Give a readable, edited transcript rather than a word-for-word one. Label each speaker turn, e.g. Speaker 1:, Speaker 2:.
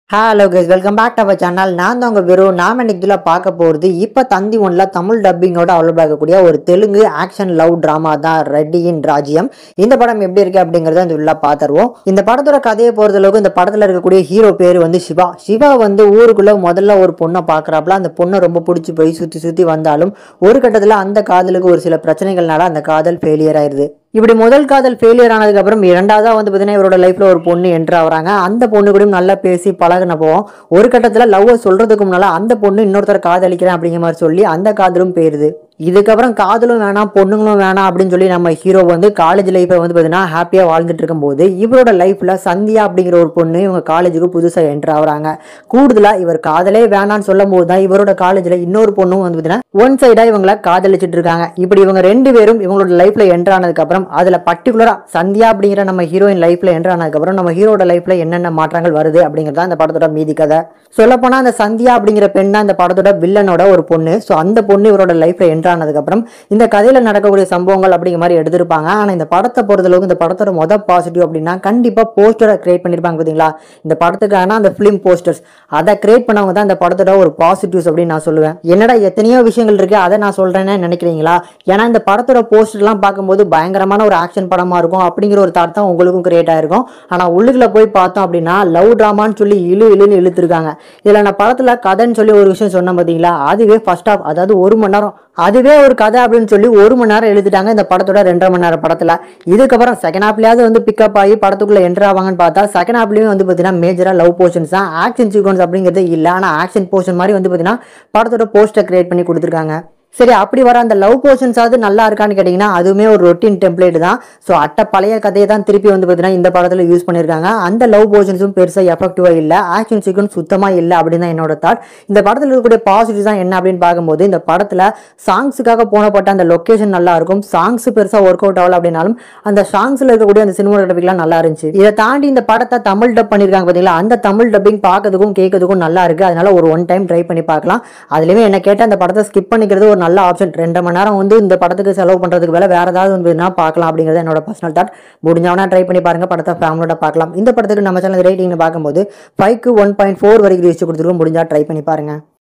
Speaker 1: Hello guys, welcome back to our channel. நான் தான் உங்கள் வெறும் நாம இன்னைக்கு இதில் பார்க்க போகிறது இப்போ தந்தி ஒன்றில் தமிழ் டப்பிங்கோட அவைலபிள் ஆகக்கூடிய ஒரு தெலுங்கு ஆக்ஷன் லவ் ட்ராமா தான் ரெட்டியின் ராஜ்யம். இந்த படம் எப்படி இருக்கு அப்படிங்கிறத இந்த உள்ள பார்த்துருவோம். இந்த படத்தோட கதையை பொறுத்தளவுக்கு இந்த படத்தில் இருக்கக்கூடிய ஹீரோ பேர் வந்து சிவா. சிவா வந்து ஊருக்குள்ளே முதல்ல ஒரு பொண்ணை பார்க்குறாப்புல. அந்த பொண்ணை ரொம்ப பிடிச்சி போய் சுற்றி சுற்றி வந்தாலும் ஒரு கட்டத்தில் அந்த காதலுக்கு ஒரு சில பிரச்சனைகள்னால அந்த காதல் ஃபெயிலியர் ஆயிடுது. இப்படி முதல் காதல் ஃபெயிலியர் ஆனதுக்கு அப்புறம் இரண்டாவதா வந்து பார்த்தீங்கன்னா இவரோட லைஃப்ல ஒரு பொண்ணு என்ட்ரு ஆகுறாங்க. அந்த பொண்ணு கூட நல்லா பேசி பழகினப்போ ஒரு கட்டத்தில் லவ்வை சொல்றதுக்கு முன்னால அந்த பொண்ணு இன்னொருத்தர் காதலிக்கிறேன் அப்படிங்கிற மாதிரி சொல்லி அந்த காதலும் போயிருது. இதுக்கப்புறம் காதலும் வேணாம் பொண்ணுங்களும் வேணாம் அப்படின்னு சொல்லி நம்ம ஹீரோ வந்து காலேஜ் லைஃப்பை வந்து பார்த்தீங்கன்னா ஹாப்பியாக வாழ்ந்துட்டு இருக்கும்போது இவரோட லைஃப்பில் சந்தியா அப்படிங்கிற ஒரு பொண்ணு இவங்க காலேஜுக்கு புதுசாக என்ட்ரு ஆகுறாங்க. கூடுதலாக இவர் காதலே வேணான்னு சொல்லும் போது தான் இவரோட காலேஜில் இன்னொரு பொண்ணும் வந்து பார்த்தீங்கன்னா ஒன் சைடாக இவங்களை காதலிச்சுட்டு இருக்காங்க. இப்படி இவங்க ரெண்டு பேரும் இவங்களோட லைஃப்பில் என்ட்ரு ஆனதுக்கப்புறம் அதில் பர்டிகுலராக சந்தியா அப்படிங்கிற நம்ம ஹீரோயின் லைஃப்பில் என்ட்ரு ஆனதுக்கப்புறம் நம்ம ஹீரோட லைஃப்பில் என்னென்ன மாற்றங்கள் வருது அப்படிங்கிறது தான் இந்த படத்தோட மீதி கதை. சொல்லப்போனால் அந்த சந்தியா அப்படிங்கிற பெண் தான் இந்த படத்தோட வில்லனோட ஒரு பொண்ணு. ஸோ அந்த பொண்ணு இவரோட லைஃப்பில் என்ட்ரு ஆனதுக்கப்புறம் இந்த கதையில் நடக்கக்கூடிய சம்பவங்கள் அப்படிங்கிற மாதிரி எடுத்திருப்பாங்க. ஆனால் இந்த படத்தை பொறுத்தளவுக்கு இந்த படத்தோட மொதல் பாசிட்டிவ் அப்படின்னா கண்டிப்பாக போஸ்டரை கிரியேட் பண்ணியிருப்பாங்க பார்த்தீங்களா. இந்த படத்துக்கான அந்த ஃபிலிம் போஸ்டர்ஸ் அதை கிரியேட் பண்ணவங்க தான் இந்த படத்தோட ஒரு பாசிட்டிவ்ஸ் அப்படின்னு நான் சொல்லுவேன். என்னடா எத்தனையோ விஷயங்கள் இருக்கு அதை நான் சொல்றேன்னு நினைக்கிறீங்களா? ஏன்னா இந்த படத்தோட போஸ்டர்லாம் பார்க்கும்போது பயங்கரமான ஒரு ஆக்ஷன் படமா இருக்கும் அப்படிங்கிற ஒரு தாட் தான் உங்களுக்கும் கிரியேட் ஆயிருக்கும். ஆனால் உள்ளுக்குள்ள போய் பார்த்தோம் அப்படின்னா லவ் ட்ராமான்னு சொல்லி இழுன்னு இழுத்துருக்காங்க. இதில் நான் படத்தில் கதைன்னு சொல்லி ஒரு விஷயம் சொன்னேன் பார்த்தீங்களா, அதுவே ஃபர்ஸ்ட் ஆஃப் அதாவது 1 மணி நேரம் அதுவே ஒரு கதை அப்படின்னு சொல்லி 1 மணி நேரம் எழுதிட்டாங்க இந்த படத்தோட 2.5 மணி நேரம் படத்தில். இதுக்கப்புறம் செகண்ட் ஹாப்லயாவது வந்து பிக்கப் ஆகி படத்துக்குள்ள என்டர் ஆவாங்கன்னு பார்த்தா செகண்ட் ஹாப்லேயும் வந்து பார்த்தீங்கன்னா மேஜராக லவ் போர்ஷன்ஸ் தான். ஆக்ஷன் சீக்வன்ஸ் அப்படிங்கிறது இல்லை. ஆனால் ஆக்ஷன் போர்ஷன் மாதிரி வந்து பார்த்தீங்கன்னா படத்தோட போஸ்டர் கிரியேட் பண்ணி கொடுத்துருக்காங்க. சரி, அப்படி வர அந்த லவ் போர்ஷன்ஸாவது நல்லா இருக்கான்னு கேட்டிங்கன்னா அதுவுமே ஒரு ரொட்டீன் டெம்ப்ளேட் தான். ஸோ பழைய கதையை தான் திருப்பி வந்து பார்த்தீங்கன்னா இந்த படத்தில் யூஸ் பண்ணியிருக்காங்க. அந்த லவ் போர்ஷன்ஸும் பெருசாக எஃபெக்டிவாக இல்லை, ஆக்ஷன் சீக்வன்ஸ் சுத்தமாக இல்லை அப்படின்னு தான் என்னோட தாட். இந்த படத்தில் இருக்கக்கூடிய பாசிட்டிவ் தான் என்ன அப்படின்னு பார்க்கும்போது இந்த படத்தில் சாங்ஸுக்காக போனப்பட்ட அந்த லொக்கேஷன் நல்லா இருக்கும். சாங்ஸ் பெருசாக ஒர்க் அவுட் ஆகல அப்படின்னாலும் அந்த சாங்ஸில் இருக்கக்கூடிய அந்த சினிமாட்டோகிராஃபிக்லாம் நல்லா இருந்துச்சு. இதை தாண்டி இந்த படத்தை தமிழ் டப் பண்ணியிருக்காங்க பார்த்தீங்களா, அந்த தமிழ் டப்பிங் பார்க்கறதுக்கும் கேட்கறதுக்கும் நல்லா இருக்குது. அதனால ஒரு ஒன் டைம் ட்ரை பண்ணி பார்க்கலாம். அதுலேயுமே என்ன கேட்டால் அந்த படத்தை ஸ்கிப் பண்ணிக்கிறது ஒரு நல்ல ஆப்ஷன். 2 மணி நேரம் வந்து இந்த படத்துக்கு செலவு பண்றதுக்கு வேலை வேற ஏதாவது வந்து பார்க்கலாம் அப்படிங்கிறது என்னோட பர்சனல் தாட். முடிஞ்சவனா ட்ரை பண்ணி பாருங்க, படத்தை ஃபேமிலியோட பார்க்கலாம். இந்த படத்துக்கு நம்ம சேனல் ரேட்டிங்னு பார்க்கும்போது 5க்கு 1.4 வரைக்கும் ரீச் கொடுத்துருக்கோம். முடிஞ்சா ட்ரை பண்ணி பாருங்க.